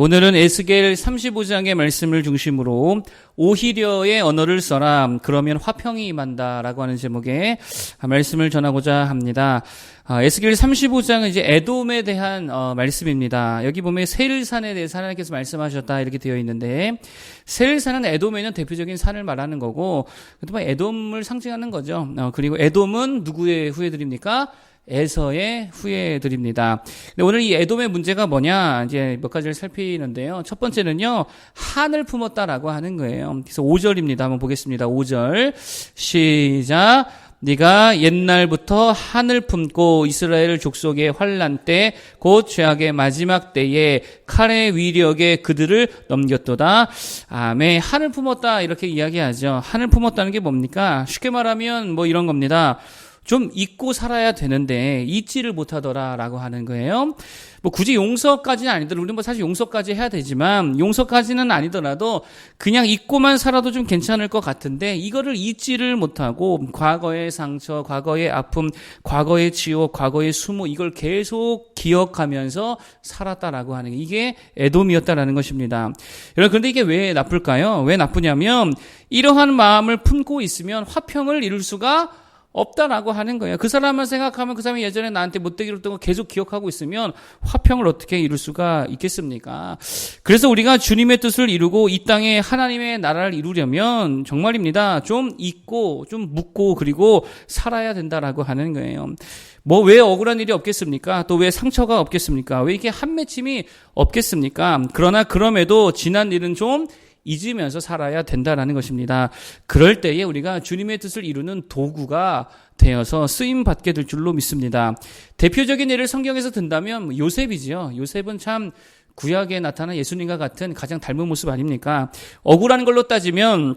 오늘은 에스겔 35장의 말씀을 중심으로 오히려의 언어를 써라. 그러면 화평이 임한다라고 하는 제목의 말씀을 전하고자 합니다. 에스겔 35장은 이제 에돔에 대한 말씀입니다. 여기 보면 세일산에 대해서 하나님께서 말씀하셨다 이렇게 되어 있는데, 세일산은 에돔에 있는 대표적인 산을 말하는 거고, 그동안 에돔을 상징하는 거죠. 그리고 에돔은 누구의 후예들입니까? 에서의 후예들입니다. 근데 오늘 이 에돔의 문제가 뭐냐, 이제 몇 가지를 살피는데요. 첫 번째는요, 한을 품었다라고 하는 거예요. 그래서 5절입니다. 한번 보겠습니다. 5절. 시작. 네가 옛날부터 한을 품고 이스라엘 족속의 환난 때 곧 죄악의 마지막 때에 칼의 위력에 그들을 넘겼도다. 아멘. 한을 품었다 이렇게 이야기하죠. 한을 품었다는 게 뭡니까? 쉽게 말하면 뭐 이런 겁니다. 좀 잊고 살아야 되는데 잊지를 못하더라라고 하는 거예요. 뭐 굳이 용서까지는 아니더라도, 우리는 뭐 사실 용서까지 해야 되지만 용서까지는 아니더라도 그냥 잊고만 살아도 좀 괜찮을 것 같은데, 이거를 잊지를 못하고 과거의 상처, 과거의 아픔, 과거의 지옥, 과거의 수모, 이걸 계속 기억하면서 살았다라고 하는 게, 이게 에돔이었다라는 것입니다. 여러분, 그런데 이게 왜 나쁠까요? 왜 나쁘냐면 이러한 마음을 품고 있으면 화평을 이룰 수가 없다라고 하는 거예요. 그 사람만 생각하면, 그 사람이 예전에 나한테 못되게 했던 거 계속 기억하고 있으면 화평을 어떻게 이룰 수가 있겠습니까? 그래서 우리가 주님의 뜻을 이루고 이 땅에 하나님의 나라를 이루려면 정말입니다, 좀 잊고 좀 묻고 그리고 살아야 된다라고 하는 거예요. 뭐 왜 억울한 일이 없겠습니까? 또 왜 상처가 없겠습니까? 왜 이렇게 한맺힘이 없겠습니까? 그러나 그럼에도 지난 일은 좀 잊으면서 살아야 된다라는 것입니다. 그럴 때에 우리가 주님의 뜻을 이루는 도구가 되어서 쓰임받게 될 줄로 믿습니다. 대표적인 예를 성경에서 든다면 요셉이지요. 요셉은 참 구약에 나타난 예수님과 같은 가장 닮은 모습 아닙니까? 억울한 걸로 따지면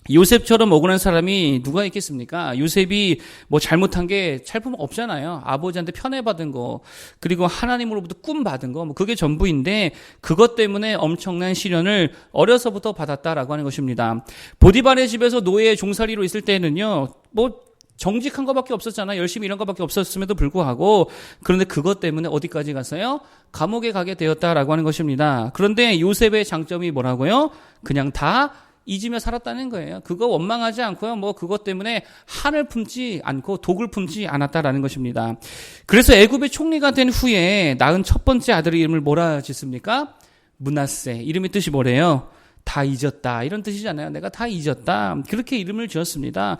요셉처럼 억울한 사람이 누가 있겠습니까? 요셉이 뭐 잘못한 게 살품 없잖아요. 아버지한테 편애받은 거, 그리고 하나님으로부터 꿈 받은 거, 뭐 그게 전부인데 그것 때문에 엄청난 시련을 어려서부터 받았다라고 하는 것입니다. 보디발의 집에서 노예 종살이로 있을 때는요, 뭐 정직한 것밖에 없었잖아요. 열심히 일한 것밖에 없었음에도 불구하고, 그런데 그것 때문에 어디까지 갔어요? 감옥에 가게 되었다라고 하는 것입니다. 그런데 요셉의 장점이 뭐라고요? 그냥 다 잊으며 살았다는 거예요. 그거 원망하지 않고요. 뭐 그것 때문에 한을 품지 않고 독을 품지 않았다라는 것입니다. 그래서 애굽의 총리가 된 후에 낳은 첫 번째 아들의 이름을 뭐라 짓습니까? 므낫세. 이름의 뜻이 뭐래요? 다 잊었다, 이런 뜻이잖아요. 내가 다 잊었다, 그렇게 이름을 지었습니다.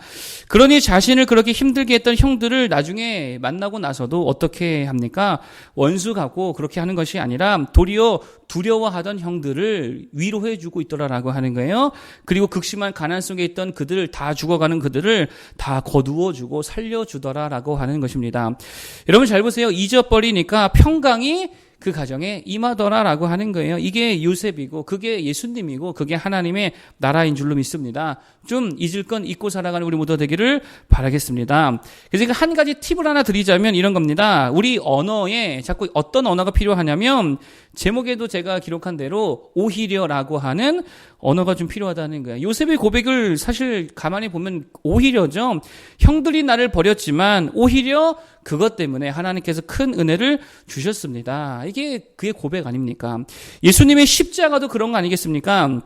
그러니 자신을 그렇게 힘들게 했던 형들을 나중에 만나고 나서도 어떻게 합니까? 원수 같고 그렇게 하는 것이 아니라 도리어 두려워하던 형들을 위로해주고 있더라라고 하는 거예요. 그리고 극심한 가난 속에 있던 그들, 다 죽어가는 그들을 다 거두어주고 살려주더라라고 하는 것입니다. 여러분 잘 보세요. 잊어버리니까 평강이 그 가정에 임하더라라고 하는 거예요. 이게 요셉이고 그게 예수님이고 그게 하나님의 나라인 줄로 믿습니다. 좀 잊을 건 잊고 살아가는 우리 모두 되기를 바라겠습니다. 그래서 한 가지 팁을 하나 드리자면 이런 겁니다. 우리 언어에 자꾸 어떤 언어가 필요하냐면, 제목에도 제가 기록한 대로 오히려라고 하는 언어가 좀 필요하다는 거예요. 요셉의 고백을 사실 가만히 보면 오히려죠. 형들이 나를 버렸지만 오히려 그것 때문에 하나님께서 큰 은혜를 주셨습니다. 이게 그의 고백 아닙니까? 예수님의 십자가도 그런 거 아니겠습니까?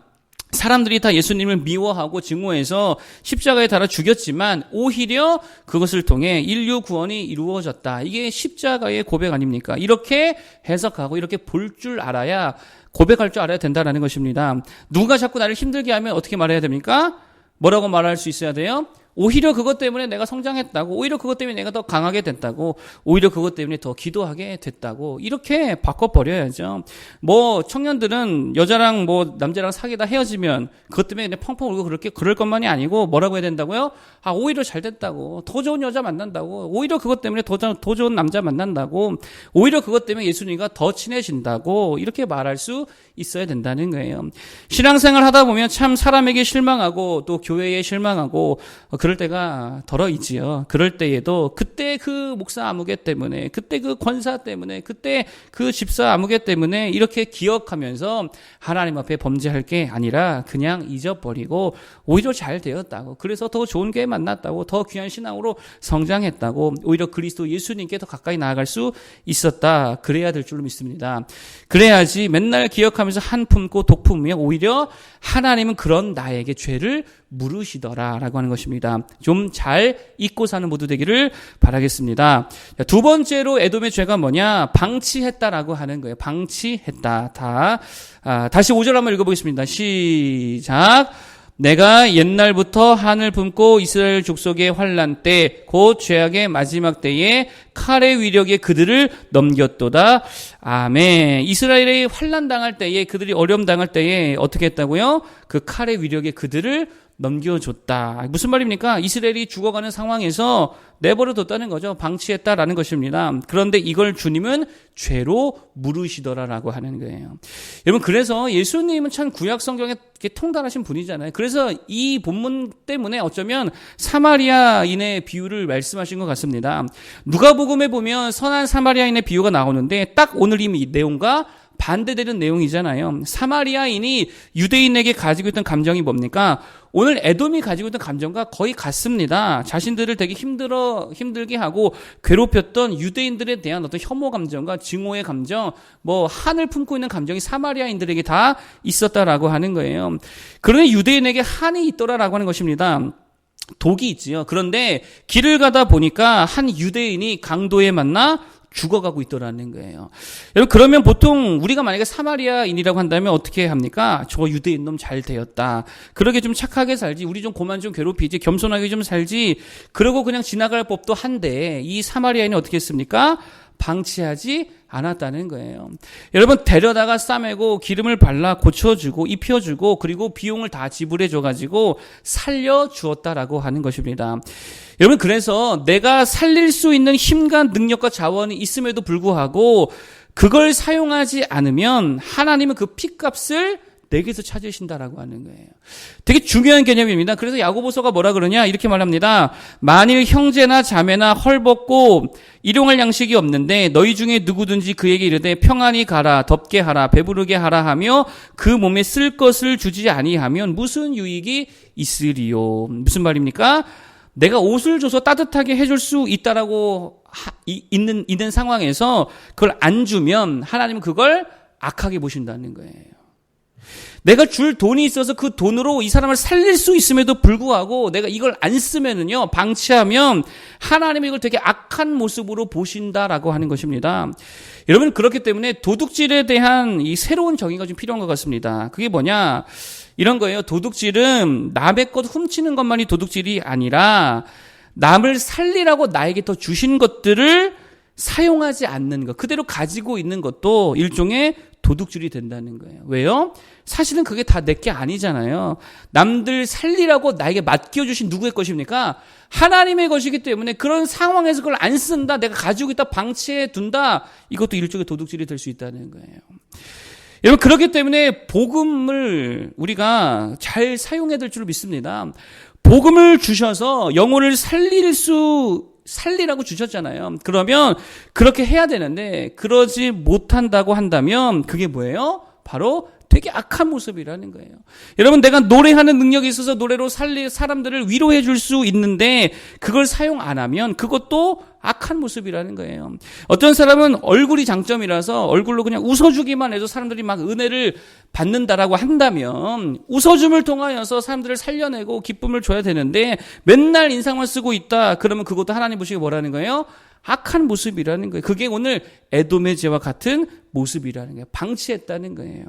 사람들이 다 예수님을 미워하고 증오해서 십자가에 달아 죽였지만 오히려 그것을 통해 인류 구원이 이루어졌다. 이게 십자가의 고백 아닙니까? 이렇게 해석하고 이렇게 볼 줄 알아야, 고백할 줄 알아야 된다는 것입니다. 누가 자꾸 나를 힘들게 하면 어떻게 말해야 됩니까? 뭐라고 말할 수 있어야 돼요? 오히려 그것 때문에 내가 성장했다고, 오히려 그것 때문에 내가 더 강하게 됐다고, 오히려 그것 때문에 더 기도하게 됐다고, 이렇게 바꿔버려야죠. 뭐 청년들은 여자랑 뭐 남자랑 사귀다 헤어지면 그것 때문에 그냥 펑펑 울고 그럴 것만이 아니고 뭐라고 해야 된다고요? 오히려 잘 됐다고, 더 좋은 여자 만난다고, 오히려 그것 때문에 더 좋은 남자 만난다고, 오히려 그것 때문에 예수님과 더 친해진다고, 이렇게 말할 수 있어야 된다는 거예요. 신앙생활 하다 보면 참 사람에게 실망하고 또 교회에 실망하고, 그럴 그럴 때가 덜어 있지요. 그럴 때에도 그때 그 목사 아무개 때문에, 그때 그 권사 때문에, 그때 그 집사 아무개 때문에 이렇게 기억하면서 하나님 앞에 범죄할 게 아니라 그냥 잊어버리고 오히려 잘 되었다고, 그래서 더 좋은 교회 만났다고, 더 귀한 신앙으로 성장했다고, 오히려 그리스도 예수님께 더 가까이 나아갈 수 있었다, 그래야 될 줄로 믿습니다. 그래야지 맨날 기억하면서 한 품고 독 품으면 오히려 하나님은 그런 나에게 죄를 물으시더라라고 하는 것입니다. 좀 잘 잊고 사는 모두 되기를 바라겠습니다. 두 번째로 에돔의 죄가 뭐냐? 방치했다라고 하는 거예요. 방치했다. 다시 5절 한번 읽어보겠습니다. 시작. 내가 옛날부터 한을 품고 이스라엘 족속의 환난 때 곧 죄악의 마지막 때에 칼의 위력에 그들을 넘겼도다. 아멘. 이스라엘이 환난 당할 때에, 그들이 어려움 당할 때에 어떻게 했다고요? 그 칼의 위력에 그들을 넘겨줬다. 무슨 말입니까? 이스라엘이 죽어가는 상황에서 내버려뒀다는 거죠. 방치했다라는 것입니다. 그런데 이걸 주님은 죄로 물으시더라라고 하는 거예요. 여러분, 그래서 예수님은 참 구약 성경에 통달하신 분이잖아요. 그래서 이 본문 때문에 어쩌면 사마리아인의 비유를 말씀하신 것 같습니다. 누가복음에 보면 선한 사마리아인의 비유가 나오는데 딱 오늘 이 내용과 반대되는 내용이잖아요. 사마리아인이 유대인에게 가지고 있던 감정이 뭡니까? 오늘 에돔이 가지고 있던 감정과 거의 같습니다. 자신들을 되게 힘들게 하고 괴롭혔던 유대인들에 대한 어떤 혐오 감정과 증오의 감정, 한을 품고 있는 감정이 사마리아인들에게 다 있었다라고 하는 거예요. 그러니 유대인에게 한이 있더라라고 하는 것입니다. 독이 있지요. 그런데 길을 가다 보니까 한 유대인이 강도에 만나 죽어가고 있더라는 거예요. 여러분, 그러면 보통 우리가 만약에 사마리아인이라고 한다면 어떻게 합니까? 저 유대인 놈 잘 되었다. 그러게 좀 착하게 살지. 우리 좀 그만 좀 괴롭히지. 겸손하게 좀 살지. 그러고 그냥 지나갈 법도 한데 이 사마리아인이 어떻게 했습니까? 방치하지 않았다는 거예요. 여러분, 데려다가 싸매고 기름을 발라 고쳐주고 입혀주고 그리고 비용을 다 지불해줘가지고 살려주었다라고 하는 것입니다. 여러분, 그래서 내가 살릴 수 있는 힘과 능력과 자원이 있음에도 불구하고 그걸 사용하지 않으면 하나님은 그 핏값을 내게서 찾으신다라고 하는 거예요. 되게 중요한 개념입니다. 그래서 야고보서가 뭐라 그러냐? 이렇게 말합니다. 만일 형제나 자매나 헐벗고 일용할 양식이 없는데 너희 중에 누구든지 그에게 이르되 평안히 가라, 덥게 하라, 배부르게 하라 하며 그 몸에 쓸 것을 주지 아니하면 무슨 유익이 있으리요? 무슨 말입니까? 내가 옷을 줘서 따뜻하게 해줄 수 있다라고 있는 상황에서 그걸 안 주면 하나님은 그걸 악하게 보신다는 거예요. 내가 줄 돈이 있어서 그 돈으로 이 사람을 살릴 수 있음에도 불구하고 내가 이걸 안 쓰면은요, 방치하면 하나님이 이걸 되게 악한 모습으로 보신다라고 하는 것입니다. 여러분, 그렇기 때문에 도둑질에 대한 이 새로운 정의가 좀 필요한 것 같습니다. 그게 뭐냐? 이런 거예요. 도둑질은 남의 것 훔치는 것만이 도둑질이 아니라 남을 살리라고 나에게 더 주신 것들을 사용하지 않는 것, 그대로 가지고 있는 것도 일종의 도둑질이 된다는 거예요. 왜요? 사실은 그게 다 내 게 아니잖아요. 남들 살리라고 나에게 맡겨주신 누구의 것입니까? 하나님의 것이기 때문에 그런 상황에서 그걸 안 쓴다, 내가 가지고 있다, 방치해 둔다, 이것도 일종의 도둑질이 될 수 있다는 거예요. 여러분, 그렇기 때문에 복음을 우리가 잘 사용해야 될 줄 믿습니다. 복음을 주셔서 영혼을 살리라고 주셨잖아요. 그러면 그렇게 해야 되는데 그러지 못한다고 한다면 그게 뭐예요? 바로 되게 악한 모습이라는 거예요. 여러분, 내가 노래하는 능력이 있어서 노래로 사람들을 위로해 줄 수 있는데 그걸 사용 안 하면 그것도 악한 모습이라는 거예요. 어떤 사람은 얼굴이 장점이라서 얼굴로 그냥 웃어주기만 해도 사람들이 막 은혜를 받는다라고 한다면 웃어줌을 통하여서 사람들을 살려내고 기쁨을 줘야 되는데 맨날 인상만 쓰고 있다. 그러면 그것도 하나님 보시기에 뭐라는 거예요? 악한 모습이라는 거예요. 그게 오늘 에돔의 죄와 같은 모습이라는 거예요. 방치했다는 거예요.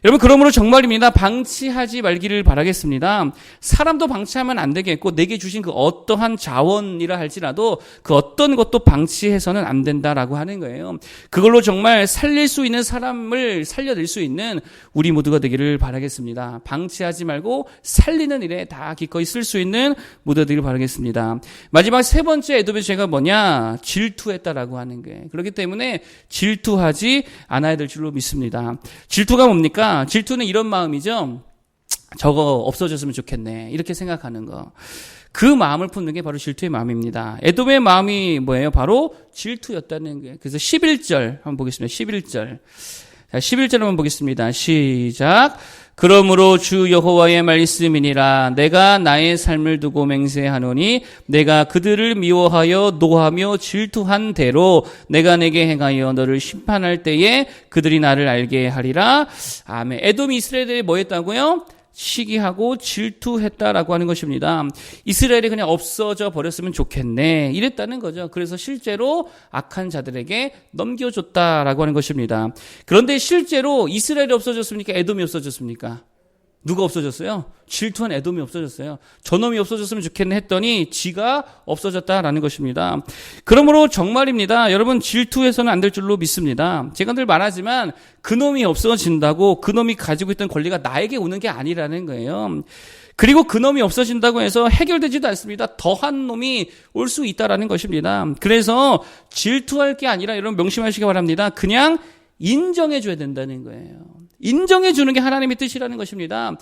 여러분, 그러므로 정말입니다. 방치하지 말기를 바라겠습니다. 사람도 방치하면 안 되겠고 내게 주신 그 어떠한 자원이라 할지라도 그 어떤 것도 방치해서는 안 된다라고 하는 거예요. 그걸로 정말 살릴 수 있는 사람을 살려낼 수 있는 우리 모두가 되기를 바라겠습니다. 방치하지 말고 살리는 일에 다 기꺼이 쓸 수 있는 모두가 되기를 바라겠습니다. 마지막 세 번째 에돔의 죄가 뭐냐? 질투했다라고 하는 거예요. 그렇기 때문에 질투하지 않아야 될 줄로 믿습니다. 질투가 뭡니까? 질투는 이런 마음이죠. 저거 없어졌으면 좋겠네. 이렇게 생각하는 거. 그 마음을 품는 게 바로 질투의 마음입니다. 에돔의 마음이 뭐예요? 바로 질투였다는 거예요. 그래서 11절 한번 보겠습니다. 11절. 자, 11절 한번 보겠습니다. 시작. 그러므로 주 여호와의 말씀이니라. 내가 나의 삶을 두고 맹세하노니 내가 그들을 미워하여 노하며 질투한 대로 내가 내게 행하여 너를 심판할 때에 그들이 나를 알게 하리라. 아멘. 에돔이 이스라엘에 뭐 했다고요? 시기하고 질투했다라고 하는 것입니다. 이스라엘이 그냥 없어져 버렸으면 좋겠네 이랬다는 거죠. 그래서 실제로 악한 자들에게 넘겨줬다라고 하는 것입니다. 그런데 실제로 이스라엘이 없어졌습니까? 에돔이 없어졌습니까? 누가 없어졌어요? 질투한 에돔이 없어졌어요. 저놈이 없어졌으면 좋겠네 했더니 지가 없어졌다라는 것입니다. 그러므로 정말입니다. 여러분 질투해서는 안 될 줄로 믿습니다. 제가 늘 말하지만 그놈이 없어진다고 그놈이 가지고 있던 권리가 나에게 오는 게 아니라는 거예요. 그리고 그놈이 없어진다고 해서 해결되지도 않습니다. 더한 놈이 올 수 있다라는 것입니다. 그래서 질투할 게 아니라 여러분 명심하시기 바랍니다. 그냥 인정해 줘야 된다는 거예요. 인정해 주는 게 하나님의 뜻이라는 것입니다.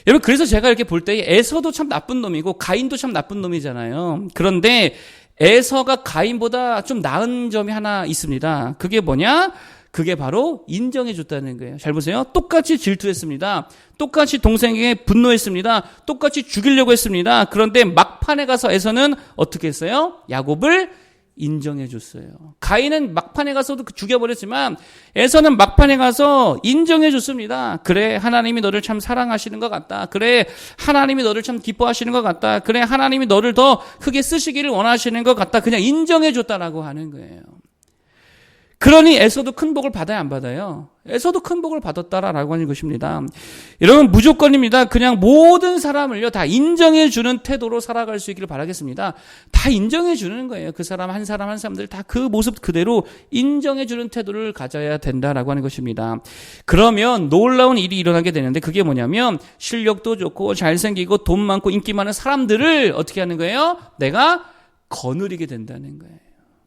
여러분 그래서 제가 이렇게 볼 때 에서도 참 나쁜 놈이고 가인도 참 나쁜 놈이잖아요. 그런데 에서가 가인보다 좀 나은 점이 하나 있습니다. 그게 뭐냐? 그게 바로 인정해 줬다는 거예요. 잘 보세요. 똑같이 질투했습니다. 똑같이 동생에게 분노했습니다. 똑같이 죽이려고 했습니다. 그런데 막판에 가서 에서는 어떻게 했어요? 야곱을 인정해 줬어요. 가인은 막판에 가서도 죽여버렸지만 에서는 막판에 가서 인정해 줬습니다. 그래 하나님이 너를 참 사랑하시는 것 같다. 그래 하나님이 너를 참 기뻐하시는 것 같다. 그래 하나님이 너를 더 크게 쓰시기를 원하시는 것 같다. 그냥 인정해 줬다라고 하는 거예요. 그러니 에서도 큰 복을 받아야 안 받아요? 에서도 큰 복을 받았다라고 하는 것입니다. 여러분 무조건입니다. 그냥 모든 사람을요 다 인정해 주는 태도로 살아갈 수 있기를 바라겠습니다. 다 인정해 주는 거예요. 그 사람 한 사람들 다 그 모습 그대로 인정해 주는 태도를 가져야 된다라고 하는 것입니다. 그러면 놀라운 일이 일어나게 되는데 그게 뭐냐면 실력도 좋고 잘생기고 돈 많고 인기 많은 사람들을 어떻게 하는 거예요? 내가 거느리게 된다는 거예요.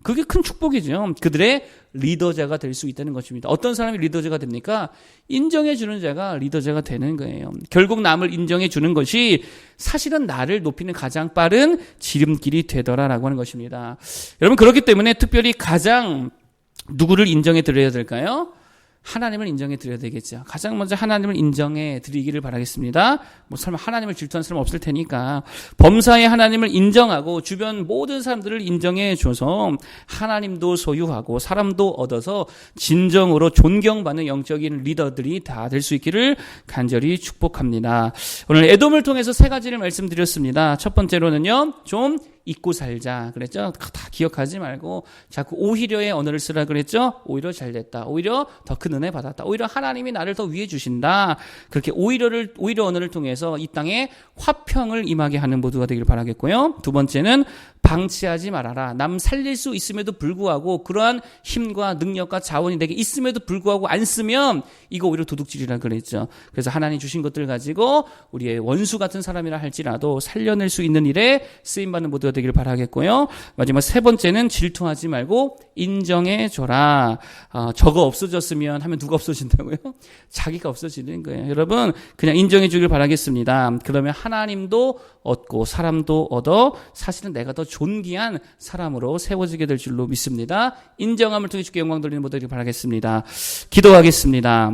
그게 큰 축복이죠. 그들의 리더자가 될 수 있다는 것입니다. 어떤 사람이 리더자가 됩니까? 인정해 주는 자가 리더자가 되는 거예요. 결국 남을 인정해 주는 것이 사실은 나를 높이는 가장 빠른 지름길이 되더라라고 하는 것입니다. 여러분 그렇기 때문에 특별히 가장 누구를 인정해 드려야 될까요? 하나님을 인정해 드려야 되겠죠. 가장 먼저 하나님을 인정해 드리기를 바라겠습니다. 뭐 설마 하나님을 질투하는 사람 없을 테니까 범사에 하나님을 인정하고 주변 모든 사람들을 인정해 줘서 하나님도 소유하고 사람도 얻어서 진정으로 존경받는 영적인 리더들이 다 될 수 있기를 간절히 축복합니다. 오늘 에돔을 통해서 세 가지를 말씀드렸습니다. 첫 번째로는요. 좀 잊고 살자 그랬죠. 다 기억하지 말고 자꾸 오히려의 언어를 쓰라 그랬죠. 오히려 잘됐다. 오히려 더 큰 은혜 받았다. 오히려 하나님이 나를 더 위해 주신다. 그렇게 오히려 언어를 통해서 이 땅에 화평을 임하게 하는 모두가 되기를 바라겠고요. 두 번째는 방치하지 말아라. 남 살릴 수 있음에도 불구하고 그러한 힘과 능력과 자원이 내게 있음에도 불구하고 안 쓰면 이거 오히려 도둑질이라 그랬죠. 그래서 하나님 주신 것들 가지고 우리의 원수 같은 사람이라 할지라도 살려낼 수 있는 일에 쓰임받는 모두가 되기를 바라겠고요. 마지막 세 번째는 질투하지 말고 인정해 줘라. 저거 없어졌으면 하면 누가 없어진다고요? 자기가 없어지는 거예요. 여러분 그냥 인정해 주길 바라겠습니다. 그러면 하나님도 얻고 사람도 얻어 사실은 내가 더 존귀한 사람으로 세워지게 될 줄로 믿습니다. 인정함을 통해 주께 영광 돌리는 모두를 바라겠습니다. 기도하겠습니다.